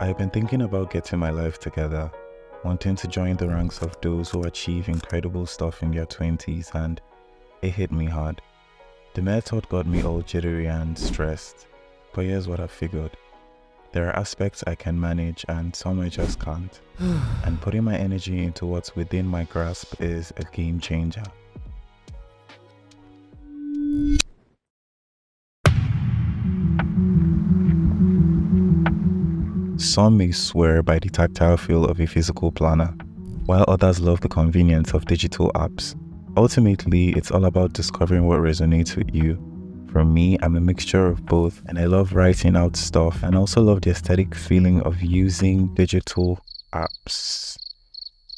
I've been thinking about getting my life together, wanting to join the ranks of those who achieve incredible stuff in their 20s, and it hit me hard. The mere thought got me all jittery and stressed, but here's what I figured. There are aspects I can manage and some I just can't, and putting my energy into what's within my grasp is a game changer. Some may swear by the tactile feel of a physical planner, while others love the convenience of digital apps. Ultimately, it's all about discovering what resonates with you. For me, I'm a mixture of both, and I love writing out stuff and also love the aesthetic feeling of using digital apps.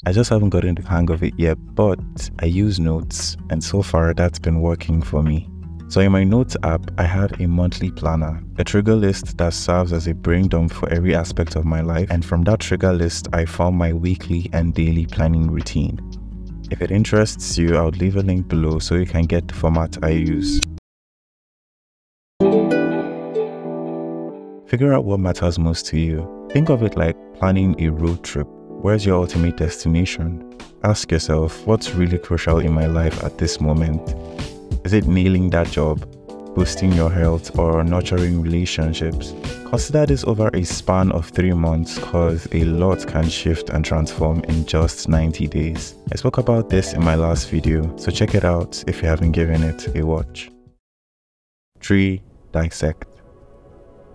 I just haven't gotten the hang of it yet, but I use notes, and so far that's been working for me. So in my notes app, I have a monthly planner, a trigger list that serves as a brain dump for every aspect of my life, and from that trigger list, I form my weekly and daily planning routine. If it interests you, I'll leave a link below so you can get the format I use. Figure out what matters most to you. Think of it like planning a road trip. Where's your ultimate destination? Ask yourself, what's really crucial in my life at this moment? Is it nailing that job, boosting your health, or nurturing relationships? Consider this over a span of 3 months, cause a lot can shift and transform in just 90 days. I spoke about this in my last video, so check it out if you haven't given it a watch. 3. Dissect.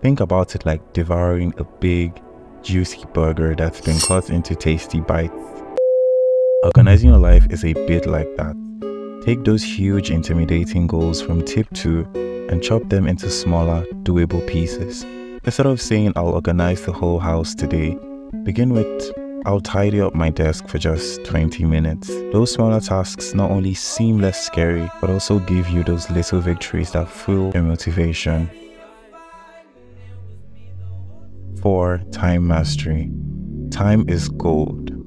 Think about it like devouring a big, juicy burger that's been cut into tasty bites. Organizing your life is a bit like that. Take those huge, intimidating goals from tip 2 and chop them into smaller, doable pieces. Instead of saying I'll organize the whole house today, begin with I'll tidy up my desk for just 20 minutes. Those smaller tasks not only seem less scary, but also give you those little victories that fuel your motivation. 4. Time mastery. Time is gold.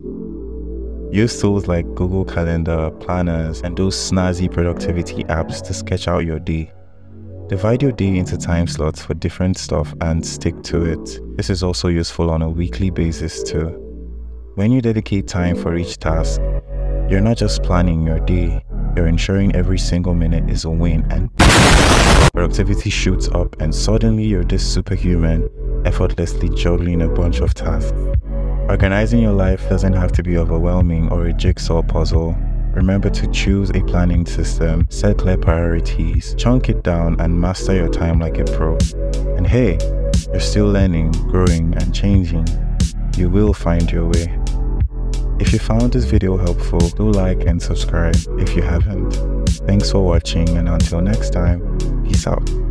Use tools like Google Calendar, planners, and those snazzy productivity apps to sketch out your day. Divide your day into time slots for different stuff and stick to it. This is also useful on a weekly basis too. When you dedicate time for each task, you're not just planning your day, you're ensuring every single minute is a win, and productivity shoots up and suddenly you're this superhuman, effortlessly juggling a bunch of tasks. Organizing your life doesn't have to be overwhelming or a jigsaw puzzle. Remember to choose a planning system, set clear priorities, chunk it down, and master your time like a pro. And hey, you're still learning, growing, and changing. You will find your way. If you found this video helpful, do like and subscribe if you haven't. Thanks for watching, and until next time, peace out.